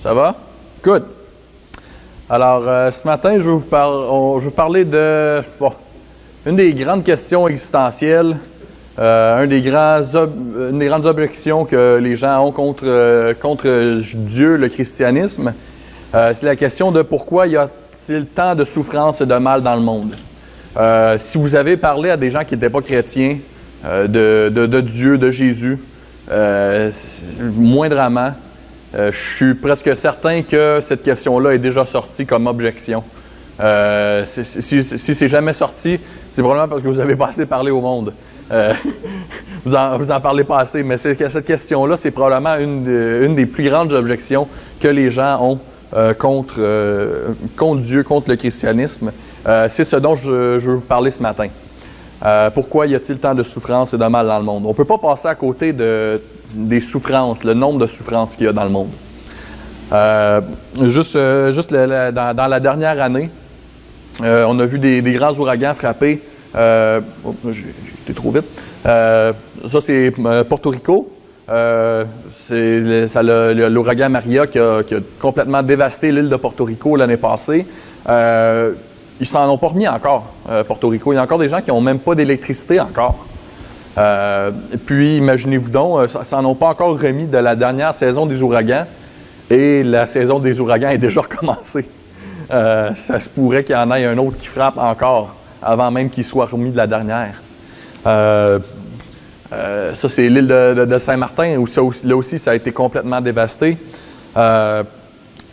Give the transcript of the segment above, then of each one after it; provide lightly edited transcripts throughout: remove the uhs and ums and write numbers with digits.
Ça va? Good. Alors, ce matin, je vais vous parler de une des grandes questions existentielles, une des grandes objections que les gens ont contre Dieu, le christianisme. C'est la question de pourquoi y a-t-il tant de souffrance et de mal dans le monde? Si vous avez parlé à des gens qui n'étaient pas chrétiens, de Dieu, de Jésus, moindrement, je suis presque certain que cette question-là est déjà sortie comme objection. Si c'est jamais sorti, c'est probablement parce que vous n'avez pas assez parlé au monde. Vous en parlez pas assez, mais cette question-là, c'est probablement une des plus grandes objections que les gens ont contre Dieu, contre le christianisme. C'est ce dont je veux vous parler ce matin. Pourquoi y a-t-il tant de souffrance et de mal dans le monde? On ne peut pas passer à côté des souffrances, le nombre de souffrances qu'il y a dans le monde. Dans la dernière année, on a vu des grands ouragans frapper. J'ai été trop vite. Ça, c'est Porto Rico. C'est l'ouragan Maria qui a complètement dévasté l'île de Porto Rico l'année passée. Ils s'en ont pas remis encore, Porto Rico. Il y a encore des gens qui n'ont même pas d'électricité encore. Puis, imaginez-vous donc, ils s'en ont pas encore remis de la dernière saison des ouragans. Et la saison des ouragans est déjà recommencée. Ça se pourrait qu'il y en ait un autre qui frappe encore avant même qu'il soit remis de la dernière. Ça, c'est l'île de Saint-Martin, où là aussi, ça a été complètement dévasté. La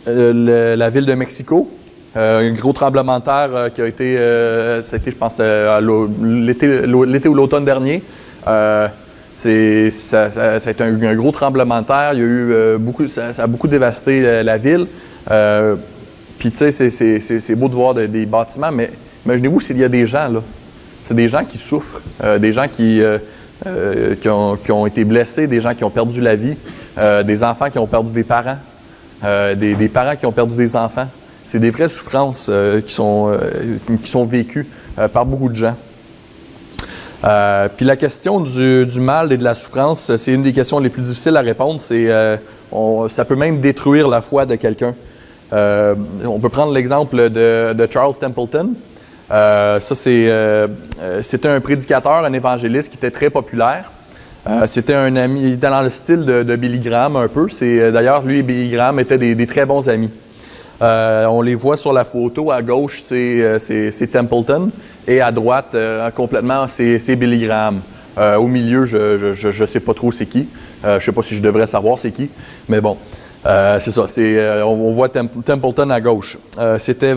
ville de Mexico, un gros tremblement de terre qui a été, ça a été, je pense, l'été ou l'automne dernier. Ça a été un gros tremblement de terre. Il y a eu ça a beaucoup dévasté la ville. Puis, tu sais, c'est beau de voir des bâtiments, mais imaginez-vous s'il y a des gens, là. C'est des gens qui souffrent, des gens qui ont été blessés, des gens qui ont perdu la vie, des enfants qui ont perdu des parents, des parents qui ont perdu des enfants. C'est des vraies souffrances qui sont vécues par beaucoup de gens. Puis la question du mal et de la souffrance, c'est une des questions les plus difficiles à répondre. Ça peut même détruire la foi de quelqu'un. On peut prendre l'exemple de Charles Templeton. C'était un prédicateur, un évangéliste qui était très populaire. C'était un ami, il était dans le style de Billy Graham un peu. D'ailleurs, lui et Billy Graham étaient des très bons amis. On les voit sur la photo. À gauche, c'est Templeton. Et à droite, complètement, c'est Billy Graham. Au milieu, je ne sais pas trop c'est qui. Je ne sais pas si je devrais savoir c'est qui. Mais bon, c'est ça. On voit Templeton à gauche. C'était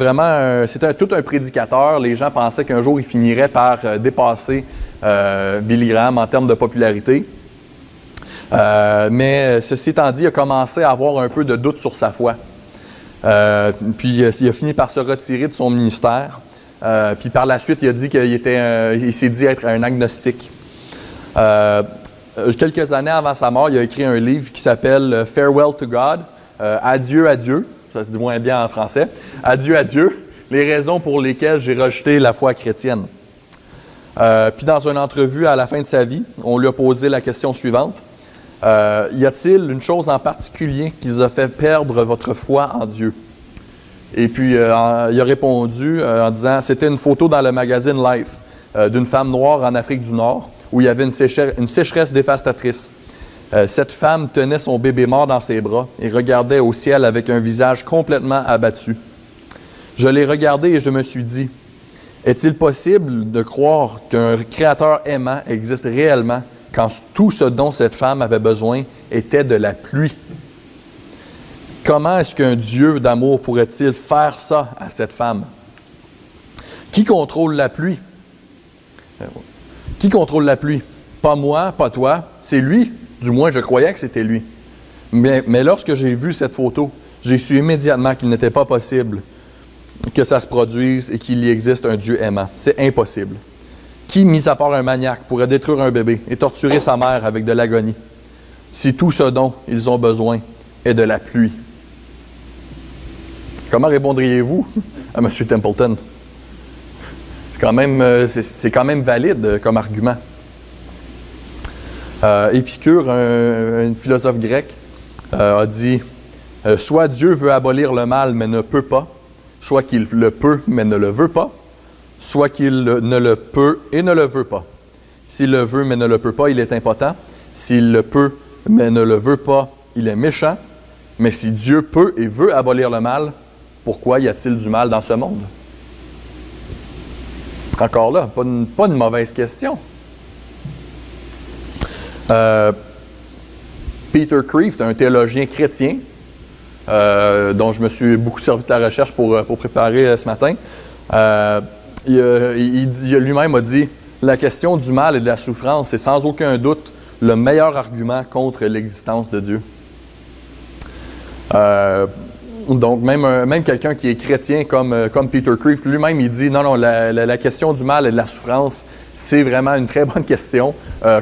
tout un prédicateur. Les gens pensaient qu'un jour, il finirait par dépasser Billy Graham en termes de popularité. Mais ceci étant dit, il a commencé à avoir un peu de doute sur sa foi. Puis il a fini par se retirer de son ministère. Puis par la suite, il a dit il s'est dit être un agnostique. Quelques années avant sa mort, il a écrit un livre qui s'appelle Farewell to God, Adieu à Dieu. Ça se dit moins bien en français. Adieu à Dieu, les raisons pour lesquelles j'ai rejeté la foi chrétienne. Puis dans une entrevue à la fin de sa vie, on lui a posé la question suivante. Y a-t-il une chose en particulier qui vous a fait perdre votre foi en Dieu? Et puis, il a répondu en disant, c'était une photo dans le magazine Life d'une femme noire en Afrique du Nord où il y avait une sécheresse dévastatrice. Cette femme tenait son bébé mort dans ses bras et regardait au ciel avec un visage complètement abattu. Je l'ai regardé et je me suis dit, est-il possible de croire qu'un créateur aimant existe réellement quand tout ce dont cette femme avait besoin était de la pluie? Comment est-ce qu'un Dieu d'amour pourrait-il faire ça à cette femme? Qui contrôle la pluie? Qui contrôle la pluie? Pas moi, pas toi, c'est lui. Du moins, je croyais que c'était lui. Mais lorsque j'ai vu cette photo, j'ai su immédiatement qu'il n'était pas possible que ça se produise et qu'il y existe un Dieu aimant. C'est impossible. Qui, mis à part un maniaque, pourrait détruire un bébé et torturer sa mère avec de l'agonie, si tout ce dont ils ont besoin est de la pluie? Comment répondriez-vous à M. Templeton? C'est quand même valide comme argument. Épicure, un philosophe grec, a dit Soit Dieu veut abolir le mal, mais ne peut pas, soit qu'il le peut, mais ne le veut pas, soit qu'il ne le peut et ne le veut pas. S'il le veut, mais ne le peut pas, il est impotent. S'il le peut, mais ne le veut pas, il est méchant. Mais si Dieu peut et veut abolir le mal, pourquoi y a-t-il du mal dans ce monde? Encore là, pas une mauvaise question. Peter Kreeft, un théologien chrétien, dont je me suis beaucoup servi de la recherche pour préparer ce matin, lui-même a dit « La question du mal et de la souffrance est sans aucun doute le meilleur argument contre l'existence de Dieu. » Donc, même quelqu'un qui est chrétien comme Peter Kreeft, lui-même, il dit « Non, la question du mal et de la souffrance, c'est vraiment une très bonne question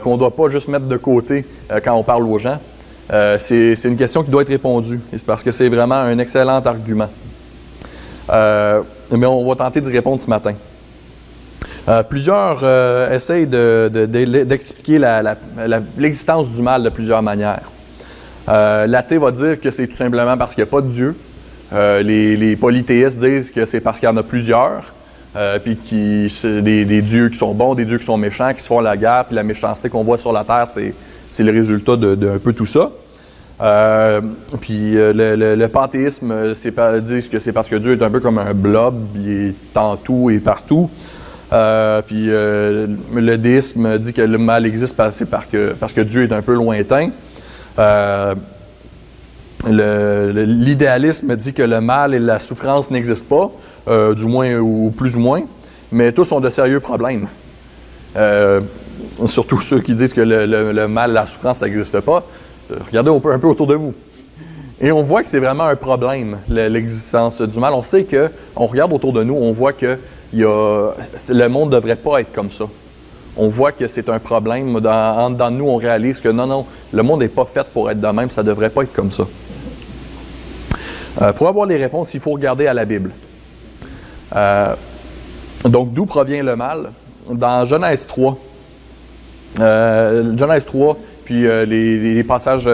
qu'on ne doit pas juste mettre de côté quand on parle aux gens. C'est une question qui doit être répondue. Et c'est parce que c'est vraiment un excellent argument. Mais on va tenter d'y répondre ce matin. Plusieurs essayent d'expliquer l'existence du mal de plusieurs manières. L'athée va dire que c'est tout simplement parce qu'il n'y a pas de Dieu. Les polythéistes disent que c'est parce qu'il y en a plusieurs, puis c'est des dieux qui sont bons, des dieux qui sont méchants, qui se font la guerre, puis la méchanceté qu'on voit sur la terre, c'est le résultat d'un peu tout ça. Puis le panthéisme disent que c'est parce que Dieu est un peu comme un blob, il est en tout et partout. Puis le déisme dit que le mal existe parce que Dieu est un peu lointain. L'idéalisme dit que le mal et la souffrance n'existent pas, du moins ou plus ou moins, mais tous ont de sérieux problèmes. Surtout ceux qui disent que le mal et la souffrance, ça n'existe pas. Regardez un peu autour de vous. Et on voit que c'est vraiment un problème, l'existence du mal. On sait on regarde autour de nous, on voit que le monde ne devrait pas être comme ça. On voit que c'est un problème. En dedans de nous, on réalise que non, le monde n'est pas fait pour être de même, ça ne devrait pas être comme ça. Pour avoir les réponses, il faut regarder à la Bible. Donc, d'où provient le mal? Dans Genèse 3, puis les passages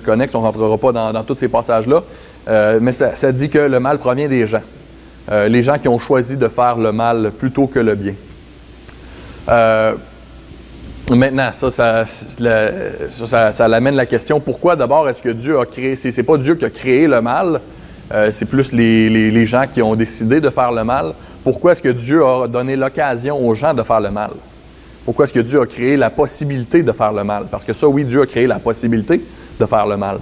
connexes, on ne rentrera pas dans tous ces passages-là, mais ça dit que le mal provient des gens. Les gens qui ont choisi de faire le mal plutôt que le bien. Maintenant, ça l'amène la question, pourquoi d'abord est-ce que Dieu a créé, c'est pas Dieu qui a créé le mal, c'est plus les gens qui ont décidé de faire le mal. Pourquoi est-ce que Dieu a donné l'occasion aux gens de faire le mal? Pourquoi est-ce que Dieu a créé la possibilité de faire le mal? Parce que ça, oui, Dieu a créé la possibilité de faire le mal.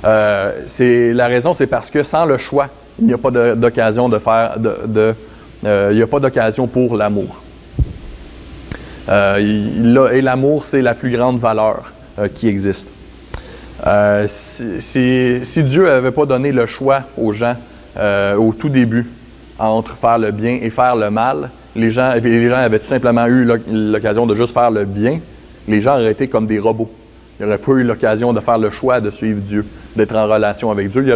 La raison, c'est parce que sans le choix, il n'y a pas d'occasion de faire, il n'y a pas d'occasion pour l'amour. Et l'amour, c'est la plus grande valeur qui existe. Si Dieu n'avait pas donné le choix aux gens au tout début entre faire le bien et faire le mal, les gens avaient tout simplement eu l'occasion de juste faire le bien, les gens auraient été comme des robots. Ils n'auraient pas eu l'occasion de faire le choix de suivre Dieu, d'être en relation avec Dieu. Il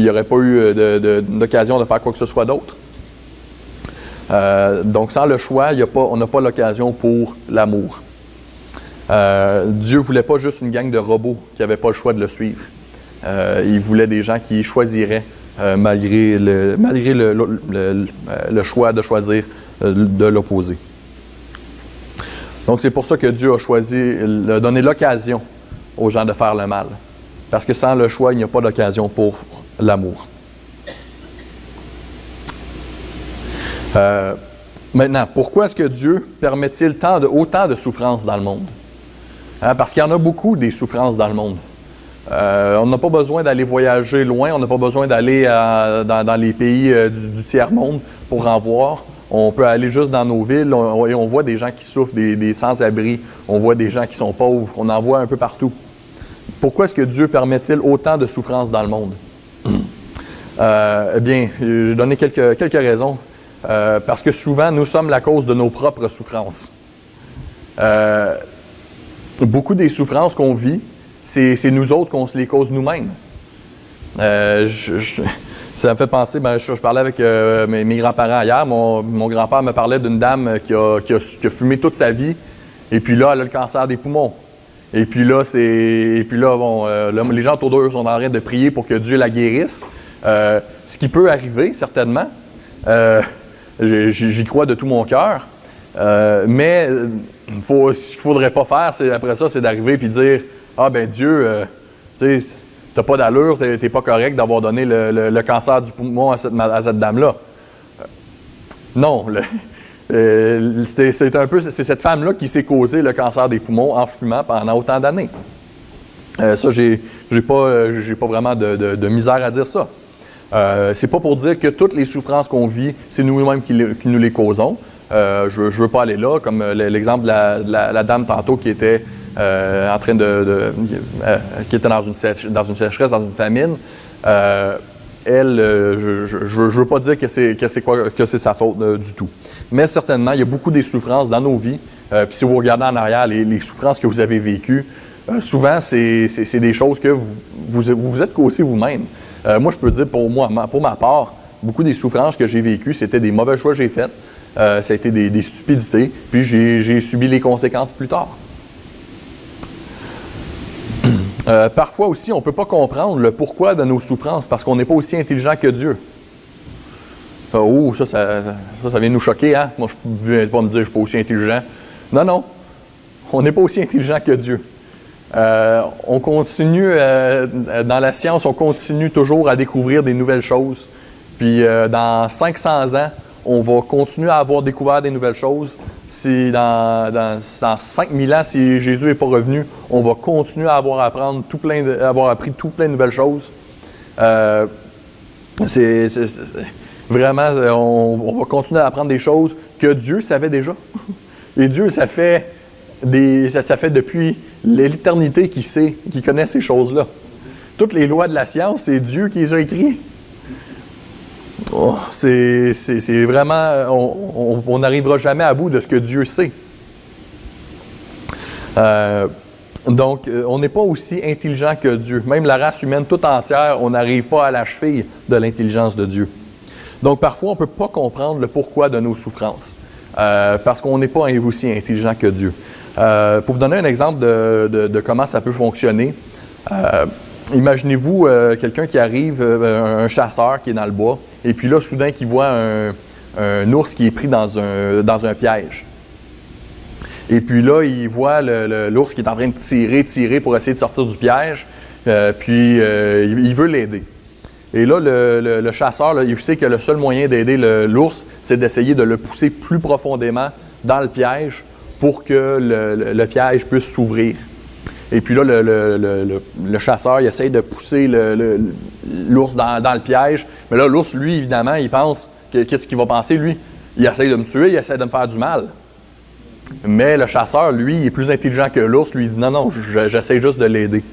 n'y aurait pas eu d'occasion de faire quoi que ce soit d'autre. Donc, sans le choix, on n'a pas l'occasion pour l'amour. Dieu ne voulait pas juste une gang de robots qui n'avaient pas le choix de le suivre. Il voulait des gens qui choisiraient malgré le choix de choisir de l'opposé. Donc, c'est pour ça que Dieu a donné l'occasion aux gens de faire le mal. Parce que sans le choix, il n'y a pas d'occasion pour l'amour. Maintenant, pourquoi est-ce que Dieu permet-il autant de souffrances dans le monde? Parce qu'il y en a beaucoup des souffrances dans le monde. On n'a pas besoin d'aller voyager loin, on n'a pas besoin d'aller dans les pays du tiers-monde pour en voir. On peut aller juste dans nos villes et on voit des gens qui souffrent, des sans-abri, on voit des gens qui sont pauvres, on en voit un peu partout. Pourquoi est-ce que Dieu permet-il autant de souffrances dans le monde? Eh bien, je vais donner quelques raisons. Parce que souvent, nous sommes la cause de nos propres souffrances. Beaucoup des souffrances qu'on vit, c'est nous autres qu'on se les cause nous-mêmes. Ça me fait penser, je parlais avec mes grands-parents hier. Mon grand-père me parlait d'une dame qui a fumé toute sa vie, et puis là, elle a le cancer des poumons. Et puis là, les gens autour d'eux sont en train de prier pour que Dieu la guérisse. Ce qui peut arriver, certainement. J'y crois de tout mon cœur. Mais ce qu'il ne faudrait pas faire, après ça, c'est d'arriver et de dire « Ah, ben Dieu, tu sais, t'as pas d'allure, t'es pas correct d'avoir donné le cancer du poumon à cette dame-là. » Non, c'est cette femme-là qui s'est causé le cancer des poumons en fumant pendant autant d'années. Ça, j'ai pas vraiment de misère à dire ça. C'est pas pour dire que toutes les souffrances qu'on vit, c'est nous-mêmes qui nous les causons. Je veux pas aller là, comme l'exemple de la dame tantôt qui était en train qui était dans une sécheresse, dans une famine. Je veux pas dire que c'est sa faute du tout. Mais certainement, il y a beaucoup des souffrances dans nos vies. Puis si vous regardez en arrière, les souffrances que vous avez vécues, souvent, c'est des choses que vous êtes causées vous-même. Moi, je peux dire pour ma part, beaucoup des souffrances que j'ai vécues, c'était des mauvais choix que j'ai faits. Ça a été des stupidités. Puis j'ai subi les conséquences plus tard. Parfois aussi, on ne peut pas comprendre le pourquoi de nos souffrances parce qu'on n'est pas aussi intelligent que Dieu. Ça vient nous choquer, hein? Moi, je ne vais pas me dire que je ne suis pas aussi intelligent. Non, on n'est pas aussi intelligent que Dieu. On continue, dans la science, on continue toujours à découvrir des nouvelles choses. Puis dans 500 ans, on va continuer à avoir découvert des nouvelles choses. Si dans 5000 ans, si Jésus n'est pas revenu, on va continuer à avoir appris tout plein de nouvelles choses. Vraiment, on va continuer à apprendre des choses que Dieu savait déjà. Et Dieu, ça fait depuis l'éternité qu'il connaît ces choses-là. Toutes les lois de la science, c'est Dieu qui les a écrites. C'est vraiment... On n'arrivera jamais à bout de ce que Dieu sait. Donc, on n'est pas aussi intelligent que Dieu. Même la race humaine toute entière, on n'arrive pas à la cheville de l'intelligence de Dieu. Donc, parfois, on ne peut pas comprendre le pourquoi de nos souffrances. Parce qu'on n'est pas aussi intelligent que Dieu. Pour vous donner un exemple de comment ça peut fonctionner, imaginez-vous quelqu'un qui arrive, un chasseur qui est dans le bois, et puis là, soudain, qu'il voit un ours qui est pris dans un piège. Et puis là, il voit l'ours qui est en train de tirer pour essayer de sortir du piège, puis il veut l'aider. Et là, le chasseur, là, il sait que le seul moyen d'aider l'ours, c'est d'essayer de le pousser plus profondément dans le piège pour que le piège puisse s'ouvrir. Et puis là, le chasseur, il essaie de pousser l'ours dans le piège. Mais là, l'ours, lui, évidemment, il pense qu'est-ce qu'il va penser, lui? Il essaie de me tuer, il essaie de me faire du mal. Mais le chasseur, lui, il est plus intelligent que l'ours. Lui, il dit non, j'essaie juste de l'aider.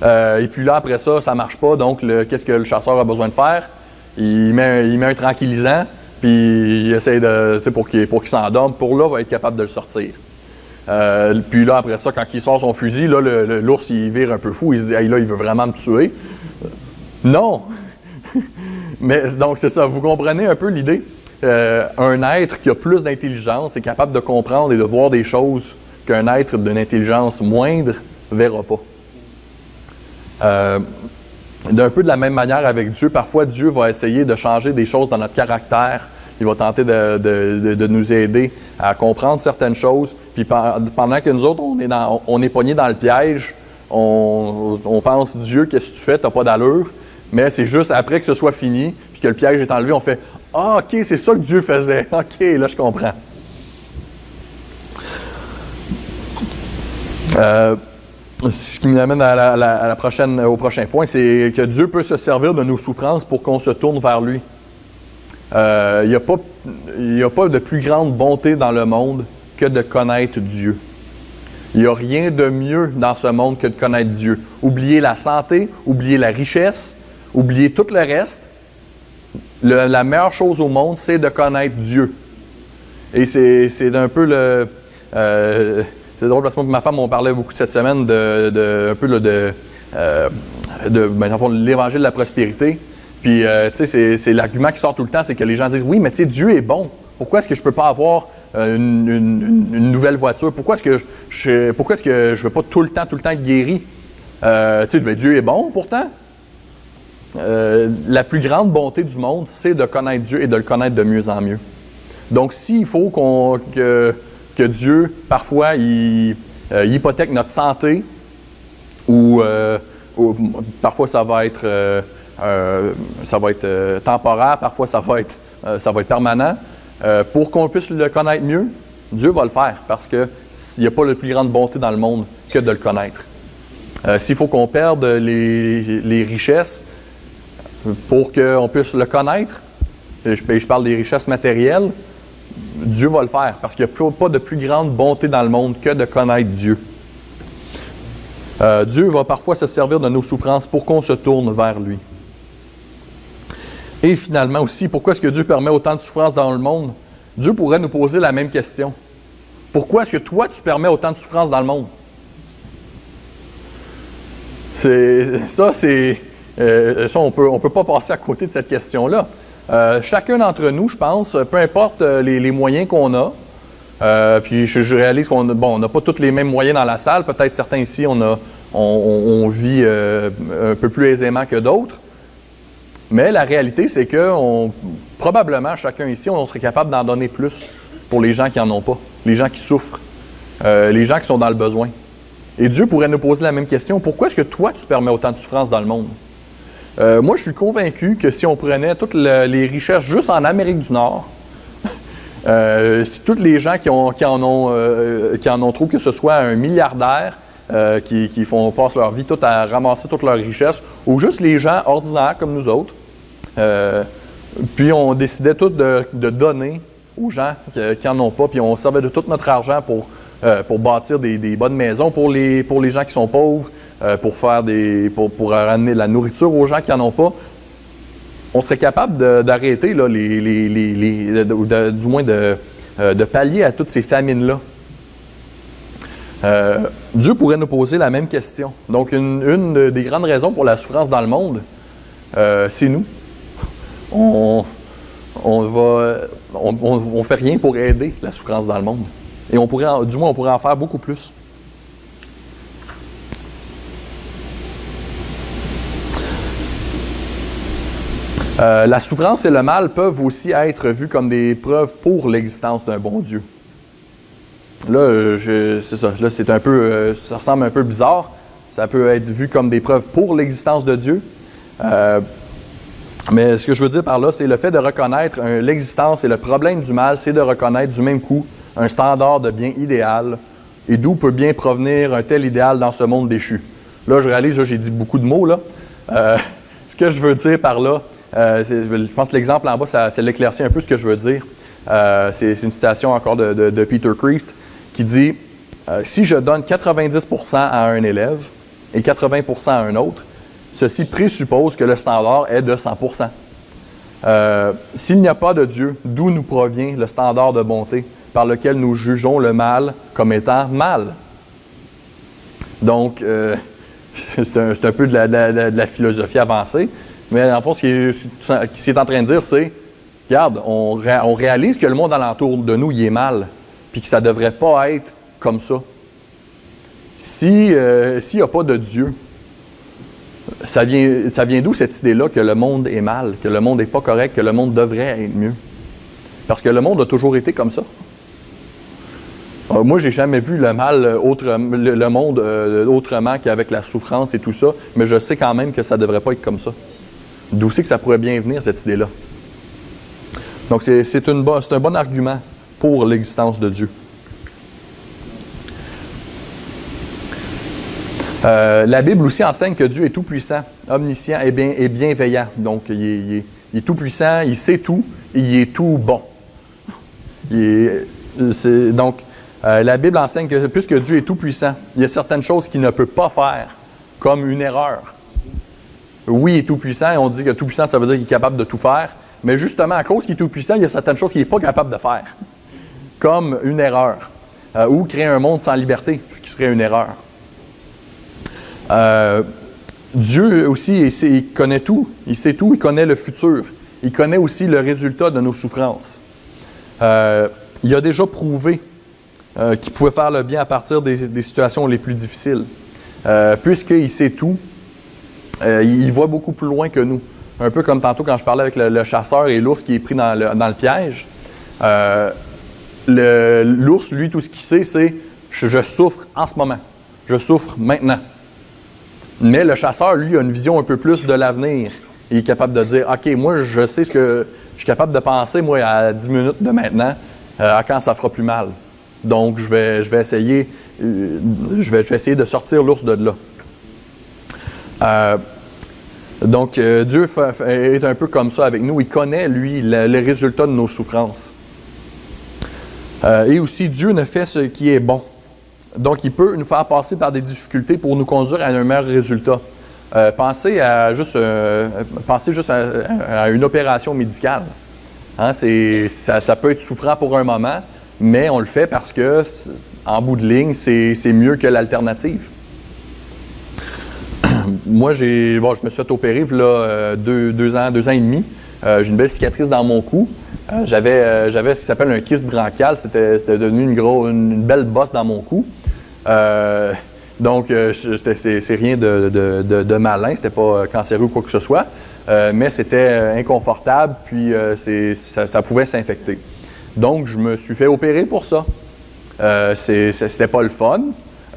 Et puis là, après ça, ça ne marche pas. Donc, qu'est-ce que le chasseur a besoin de faire? Il met un tranquillisant, puis il essaie pour qu'il s'endorme, pour là, va être capable de le sortir. Puis là, après ça, quand il sort son fusil, là, l'ours, il vire un peu fou. Il se dit, hey, là, il veut vraiment me tuer. Non! Mais donc, c'est ça. Vous comprenez un peu l'idée? Un être qui a plus d'intelligence est capable de comprendre et de voir des choses qu'un être d'une intelligence moindre ne verra pas. D'un peu de la même manière avec Dieu, parfois Dieu va essayer de changer des choses dans notre caractère. Il va tenter de nous aider à comprendre certaines choses. Puis pendant que nous autres, on est pognés dans le piège, on pense, Dieu, qu'est-ce que tu fais? Tu n'as pas d'allure. Mais c'est juste après que ce soit fini, puis que le piège est enlevé, on fait « Ah, OK, c'est ça que Dieu faisait. OK, là, je comprends. » Ce qui m'amène au prochain point, c'est que Dieu peut se servir de nos souffrances pour qu'on se tourne vers lui. Il n'y a pas de plus grande bonté dans le monde que de connaître Dieu. Il n'y a rien de mieux dans ce monde que de connaître Dieu. Oubliez la santé, oubliez la richesse, oubliez tout le reste. La meilleure chose au monde, c'est de connaître Dieu. Et c'est un peu le... c'est drôle parce que moi et ma femme, on parlait beaucoup cette semaine de l'évangile de la prospérité. Puis, tu sais, c'est l'argument qui sort tout le temps, c'est que les gens disent « Oui, mais tu sais, Dieu est bon. Pourquoi est-ce que je ne peux pas avoir une nouvelle voiture? Pourquoi est-ce que je ne veux pas tout le temps être guéri? Dieu est bon pourtant. La plus grande bonté du monde, c'est de connaître Dieu et de le connaître de mieux en mieux. Donc, s'il faut que Dieu, parfois, il hypothèque notre santé, ou parfois ça va être temporaire, parfois ça va être permanent, pour qu'on puisse le connaître mieux, Dieu va le faire, parce qu'il n'y a pas la plus grande bonté dans le monde que de le connaître. S'il faut qu'on perde les richesses, pour qu'on puisse le connaître, je parle des richesses matérielles, Dieu va le faire, parce qu'il n'y a pas de plus grande bonté dans le monde que de connaître Dieu. Dieu va parfois se servir de nos souffrances pour qu'on se tourne vers lui. Et finalement aussi, pourquoi est-ce que Dieu permet autant de souffrances dans le monde? Dieu pourrait nous poser la même question. Pourquoi est-ce que toi, tu permets autant de souffrances dans le monde? Ça, on peut pas passer à côté de cette question-là. Chacun d'entre nous, je pense, peu importe les moyens qu'on a, puis je réalise qu'on n'a pas tous les mêmes moyens dans la salle. Peut-être certains ici, on vit un peu plus aisément que d'autres. Mais la réalité, c'est que probablement, chacun ici, on serait capable d'en donner plus pour les gens qui n'en ont pas, les gens qui souffrent, les gens qui sont dans le besoin. Et Dieu pourrait nous poser la même question. Pourquoi est-ce que toi, tu permets autant de souffrance dans le monde? Moi, je suis convaincu que si on prenait toutes les richesses juste en Amérique du Nord, si tous les gens qui en ont trop, que ce soit un milliardaire qui passent leur vie tout à ramasser toutes leurs richesses, ou juste les gens ordinaires comme nous autres, puis on décidait tous de donner aux gens qui n'en ont pas, puis on servait de tout notre argent pour bâtir des bonnes maisons pour les gens qui sont pauvres, pour ramener la nourriture aux gens qui n'en ont pas. On serait capable d'arrêter là, du moins de pallier à toutes ces famines-là. Dieu pourrait nous poser la même question. Donc, une des grandes raisons pour la souffrance dans le monde, c'est nous. On fait rien pour aider la souffrance dans le monde. Et on pourrait en faire beaucoup plus. La souffrance et le mal peuvent aussi être vus comme des preuves pour l'existence d'un bon Dieu. Là, c'est ça. Là, c'est un peu, ça ressemble un peu bizarre. Ça peut être vu comme des preuves pour l'existence de Dieu. Mais ce que je veux dire par là, c'est le fait de reconnaître l'existence et le problème du mal, c'est de reconnaître du même coup un standard de bien idéal et d'où peut bien provenir un tel idéal dans ce monde déchu. Là, je réalise, là, j'ai dit beaucoup de mots, là. Ce que je veux dire par là, je pense que l'exemple en bas, ça l'éclaircit un peu ce que je veux dire. C'est une citation encore de Peter Kreeft qui dit « Si je donne 90% à un élève et 80% à un autre, ceci présuppose que le standard est de 100%. S'il n'y a pas de Dieu, d'où nous provient le standard de bonté par lequel nous jugeons le mal comme étant mal? » Donc, c'est un peu de la philosophie avancée, mais en fond, ce qu'il est en train de dire, c'est, regarde, on réalise que le monde alentour de nous, il est mal, puis que ça ne devrait pas être comme ça. S'il n'y a pas de Dieu, ça vient d'où cette idée-là que le monde est mal, que le monde n'est pas correct, que le monde devrait être mieux? Parce que le monde a toujours été comme ça. Moi, j'ai jamais vu le mal, le monde autrement qu'avec la souffrance et tout ça, mais je sais quand même que ça ne devrait pas être comme ça. D'où c'est que ça pourrait bien venir, cette idée-là? Donc, c'est un bon argument pour l'existence de Dieu. La Bible aussi enseigne que Dieu est tout-puissant, omniscient et bienveillant. Donc, il est tout-puissant, il sait tout, et il est tout bon. La Bible enseigne que puisque Dieu est tout-puissant, il y a certaines choses qu'il ne peut pas faire, comme une erreur. Oui, il est tout-puissant, et on dit que tout-puissant, ça veut dire qu'il est capable de tout faire, mais justement, à cause qu'il est tout-puissant, il y a certaines choses qu'il n'est pas capable de faire, comme une erreur, ou créer un monde sans liberté, ce qui serait une erreur. Dieu aussi, il connaît tout, il sait tout, il connaît le futur, il connaît aussi le résultat de nos souffrances. Il a déjà prouvé qu'il pouvait faire le bien à partir des situations les plus difficiles. Puisqu'il sait tout, il voit beaucoup plus loin que nous. Un peu comme tantôt quand je parlais avec le chasseur et l'ours qui est pris dans le piège. L'ours, lui, tout ce qu'il sait, c'est « je souffre en ce moment. Je souffre maintenant. » Mais le chasseur, lui, a une vision un peu plus de l'avenir. Il est capable de dire « OK, moi, je sais ce que je suis capable de penser, moi, à 10 minutes de maintenant, à quand ça fera plus mal. Donc, je vais essayer de sortir l'ours de là. » Donc, Dieu est un peu comme ça avec nous. Il connaît, lui, les résultats de nos souffrances. Et aussi, Dieu ne fait ce qui est bon. Donc, il peut nous faire passer par des difficultés pour nous conduire à un meilleur résultat. Pensez juste à une opération médicale. Hein, ça peut être souffrant pour un moment, mais on le fait parce que, en bout de ligne, c'est mieux que l'alternative. Moi, je me suis fait opérer il y a 2 ans et demi. J'ai une belle cicatrice dans mon cou. J'avais ce qui s'appelle un kyste branchial. C'était devenu une belle bosse dans mon cou. Donc, c'est rien de malin. C'était pas cancéreux ou quoi que ce soit. Mais c'était inconfortable, puis ça pouvait s'infecter. Donc, je me suis fait opérer pour ça. C'était pas le fun.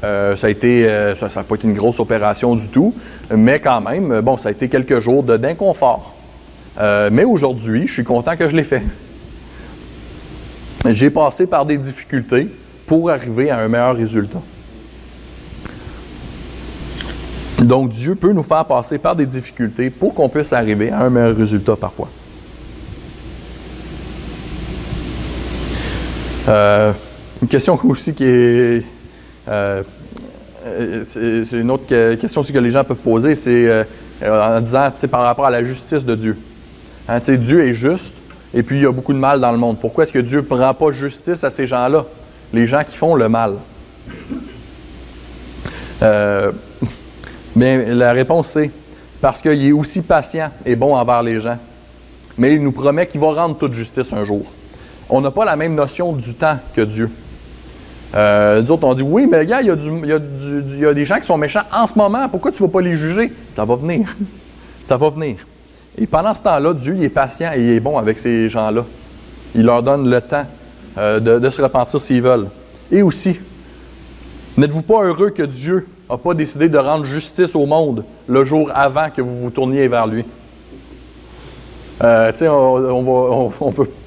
Ça n'a pas été une grosse opération du tout, mais quand même, ça a été quelques jours d'inconfort. Mais aujourd'hui, je suis content que je l'ai fait. J'ai passé par des difficultés pour arriver à un meilleur résultat. Donc, Dieu peut nous faire passer par des difficultés pour qu'on puisse arriver à un meilleur résultat parfois. Une question aussi qui est... c'est une autre question aussi que les gens peuvent poser, c'est en disant, par rapport à la justice de Dieu. Hein, Dieu est juste, et puis il y a beaucoup de mal dans le monde. Pourquoi est-ce que Dieu ne prend pas justice à ces gens-là, les gens qui font le mal? Mais la réponse, c'est parce qu'il est aussi patient et bon envers les gens. Mais il nous promet qu'il va rendre toute justice un jour. On n'a pas la même notion du temps que Dieu. Nous autres, on dit, oui, mais gars, il y a des gens qui sont méchants en ce moment. Pourquoi tu ne vas pas les juger? Ça va venir. Ça va venir. Et pendant ce temps-là, Dieu, il est patient et il est bon avec ces gens-là. Il leur donne le temps de se repentir s'ils veulent. Et aussi, n'êtes-vous pas heureux que Dieu n'a pas décidé de rendre justice au monde le jour avant que vous vous tourniez vers lui? On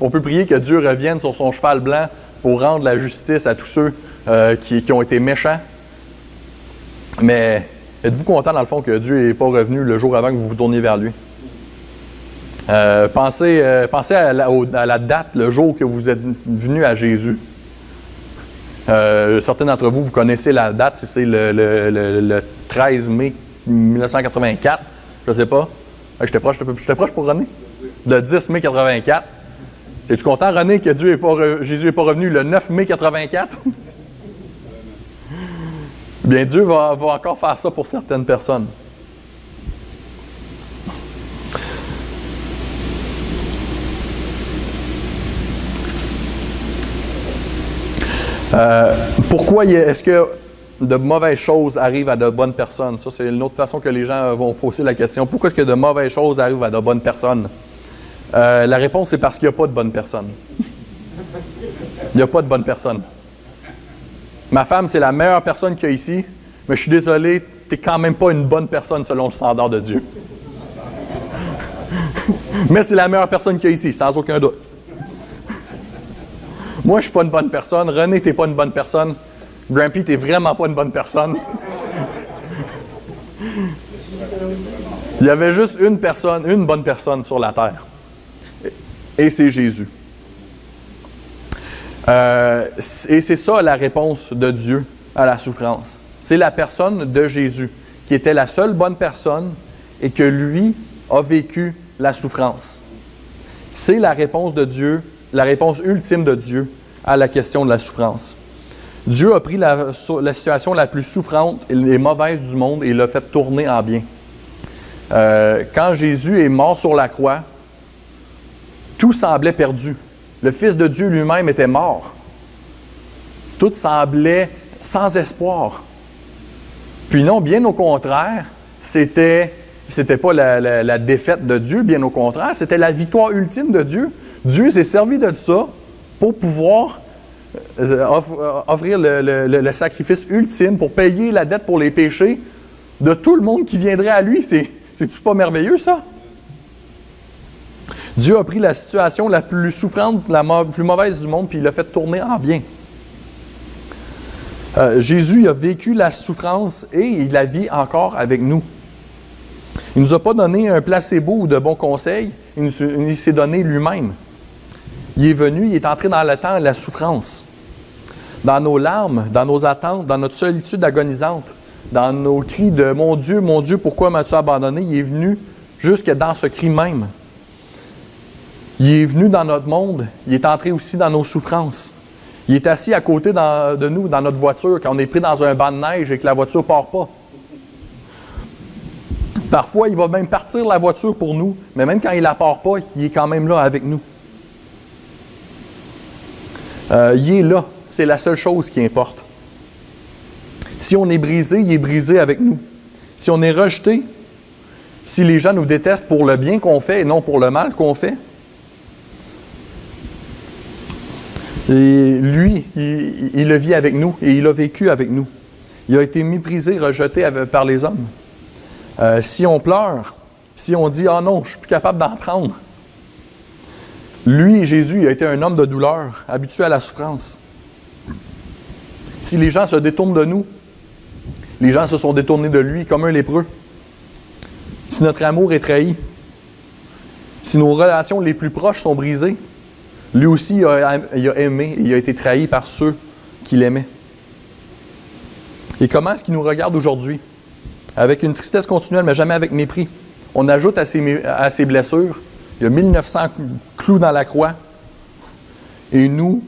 peut prier que Dieu revienne sur son cheval blanc pour rendre la justice à tous ceux qui ont été méchants. Mais êtes-vous content, dans le fond, que Dieu n'est pas revenu le jour avant que vous vous tourniez vers lui? Pensez à la date, le jour que vous êtes venu à Jésus. Certains d'entre vous, vous connaissez la date, c'est le 13 mai 1984. Je ne sais pas. J'étais proche pour René? Le 10 mai 84. Es-tu content, René, que Jésus n'est pas revenu le 9 mai 84? Bien, Dieu va encore faire ça pour certaines personnes. Pourquoi est-ce que de mauvaises choses arrivent à de bonnes personnes? Ça, c'est une autre façon que les gens vont poser la question. Pourquoi est-ce que de mauvaises choses arrivent à de bonnes personnes? La réponse, c'est parce qu'il n'y a pas de bonnes personnes. Il n'y a pas de bonnes personnes. Ma femme, c'est la meilleure personne qu'il y a ici, mais je suis désolé, tu n'es quand même pas une bonne personne selon le standard de Dieu. Mais c'est la meilleure personne qu'il y a ici, sans aucun doute. Moi, je ne suis pas une bonne personne. René, tu n'es pas une bonne personne. Grampy, tu n'es vraiment pas une bonne personne. Il y avait juste une bonne personne sur la terre. Et c'est Jésus. Et c'est ça la réponse de Dieu à la souffrance. C'est la personne de Jésus, qui était la seule bonne personne et que lui a vécu la souffrance. C'est la réponse de Dieu, la réponse ultime de Dieu à la question de la souffrance. Dieu a pris la situation la plus souffrante et mauvaise du monde et l'a fait tourner en bien. Quand Jésus est mort sur la croix, tout semblait perdu. Le Fils de Dieu lui-même était mort. Tout semblait sans espoir. Puis non, bien au contraire, c'était pas la défaite de Dieu, bien au contraire, c'était la victoire ultime de Dieu. Dieu s'est servi de ça pour pouvoir offrir le sacrifice ultime, pour payer la dette pour les péchés de tout le monde qui viendrait à lui. C'est-tu pas merveilleux, ça? Dieu a pris la situation la plus souffrante, la plus mauvaise du monde, puis il l'a fait tourner en bien. Jésus a vécu la souffrance et il la vit encore avec nous. Il ne nous a pas donné un placebo ou de bons conseils, il s'est donné lui-même. Il est venu, il est entré dans le temps de la souffrance. Dans nos larmes, dans nos attentes, dans notre solitude agonisante, dans nos cris de « Mon Dieu, pourquoi m'as-tu abandonné ?» Il est venu jusque dans ce cri même. Il est venu dans notre monde, il est entré aussi dans nos souffrances. Il est assis à côté de nous, dans notre voiture, quand on est pris dans un banc de neige et que la voiture ne part pas. Parfois, il va même partir la voiture pour nous, mais même quand il ne la part pas, il est quand même là avec nous. Il est là, c'est la seule chose qui importe. Si on est brisé, il est brisé avec nous. Si on est rejeté, si les gens nous détestent pour le bien qu'on fait et non pour le mal qu'on fait, et lui, il le vit avec nous et il a vécu avec nous. Il a été méprisé, rejeté par les hommes. Si on pleure, si on dit « Ah non, je ne suis plus capable d'en prendre », lui, Jésus, il a été un homme de douleur, habitué à la souffrance. Si les gens se détournent de nous, les gens se sont détournés de lui comme un lépreux. Si notre amour est trahi, si nos relations les plus proches sont brisées, lui aussi, il a aimé et il a été trahi par ceux qui l'aimaient. Et comment est-ce qu'il nous regarde aujourd'hui? Avec une tristesse continuelle, mais jamais avec mépris. On ajoute à ses blessures, il y a 1900 clous dans la croix. Et nous,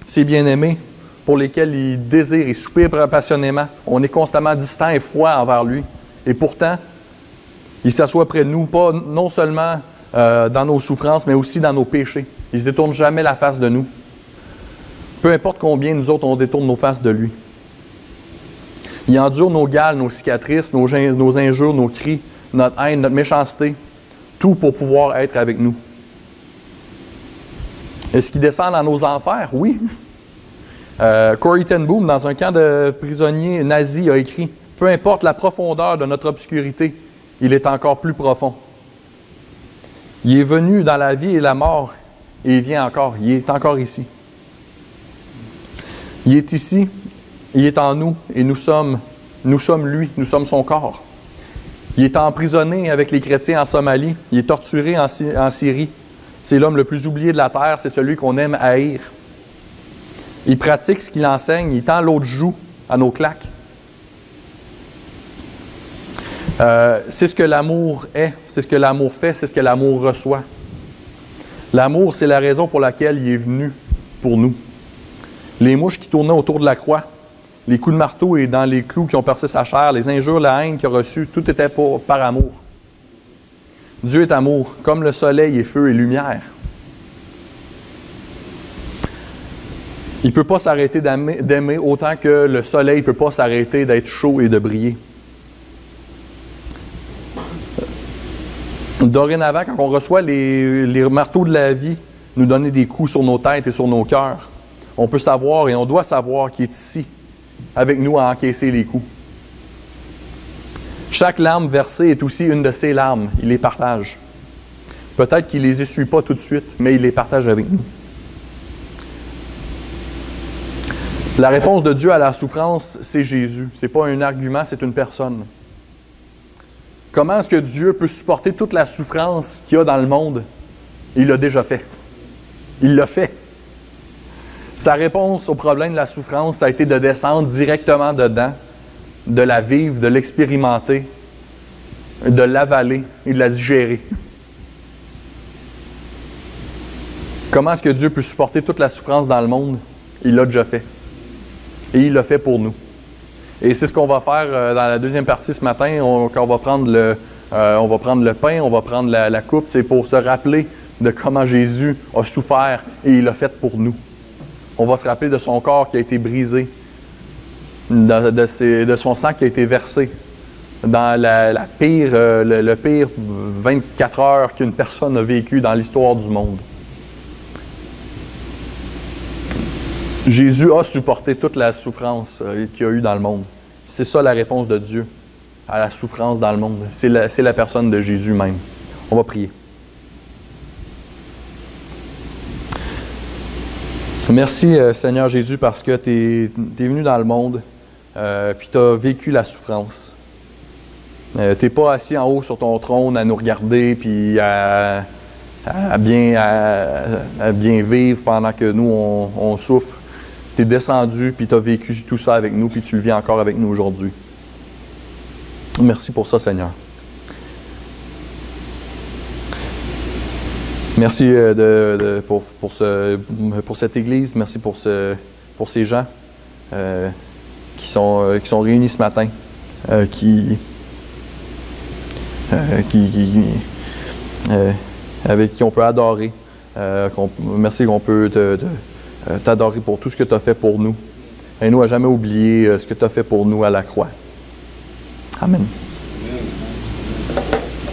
ses bien-aimés, pour lesquels il désire et soupire passionnément, on est constamment distant et froid envers lui. Et pourtant, il s'assoit près de nous, pas non seulement dans nos souffrances, mais aussi dans nos péchés. Il ne se détourne jamais la face de nous. Peu importe combien nous autres, on détourne nos faces de lui. Il endure nos gales, nos cicatrices, nos injures, nos cris, notre haine, notre méchanceté, tout pour pouvoir être avec nous. Est-ce qu'il descend dans nos enfers? Oui. Corrie ten Boom, dans un camp de prisonniers nazis, a écrit « Peu importe la profondeur de notre obscurité, il est encore plus profond. Il est venu dans la vie et la mort, et il vient encore. Il est encore ici. Il est ici, il est en nous, et nous sommes lui, nous sommes son corps. Il est emprisonné avec les chrétiens en Somalie, il est torturé en Syrie. C'est l'homme le plus oublié de la terre, c'est celui qu'on aime haïr. Il pratique ce qu'il enseigne, il tend l'autre joue à nos claques. C'est ce que l'amour est, c'est ce que l'amour fait, c'est ce que l'amour reçoit. L'amour, c'est la raison pour laquelle il est venu pour nous. Les mouches qui tournaient autour de la croix, les coups de marteau et dans les clous qui ont percé sa chair, les injures, la haine qu'il a reçue, tout était par amour. Dieu est amour, comme le soleil est feu et lumière. Il ne peut pas s'arrêter d'aimer autant que le soleil ne peut pas s'arrêter d'être chaud et de briller. Dorénavant, quand on reçoit les marteaux de la vie, nous donner des coups sur nos têtes et sur nos cœurs, on peut savoir et on doit savoir qu'il est ici, avec nous à encaisser les coups. Chaque larme versée est aussi une de ses larmes. Il les partage. Peut-être qu'il ne les essuie pas tout de suite, mais il les partage avec nous. La réponse de Dieu à la souffrance, c'est Jésus. Ce n'est pas un argument, c'est une personne. Comment est-ce que Dieu peut supporter toute la souffrance qu'il y a dans le monde? Il l'a déjà fait. Il l'a fait. Sa réponse au problème de la souffrance, ça a été de descendre directement dedans, de la vivre, de l'expérimenter, de l'avaler et de la digérer. Comment est-ce que Dieu peut supporter toute la souffrance dans le monde? Il l'a déjà fait. Et il l'a fait pour nous. Et c'est ce qu'on va faire dans la deuxième partie ce matin, quand on va prendre le pain, on va prendre la coupe, c'est pour se rappeler de comment Jésus a souffert et il l'a fait pour nous. On va se rappeler de son corps qui a été brisé, de son sang qui a été versé dans le pire 24 heures qu'une personne a vécu dans l'histoire du monde. Jésus a supporté toute la souffrance qu'il y a eu dans le monde. C'est ça la réponse de Dieu à la souffrance dans le monde. C'est la personne de Jésus même. On va prier. Merci Seigneur Jésus parce que tu es venu dans le monde puis tu as vécu la souffrance. Tu n'es pas assis en haut sur ton trône à nous regarder puis à bien vivre pendant que nous on souffre. Tu es descendu puis tu as vécu tout ça avec nous puis tu le vis encore avec nous aujourd'hui. Merci pour ça Seigneur. Merci pour cette Église. Merci pour ces gens qui sont réunis ce matin, avec qui on peut adorer. Merci qu'on peut t'adorer pour tout ce que tu as fait pour nous. Et nous, à jamais oublier ce que tu as fait pour nous à la croix. Amen.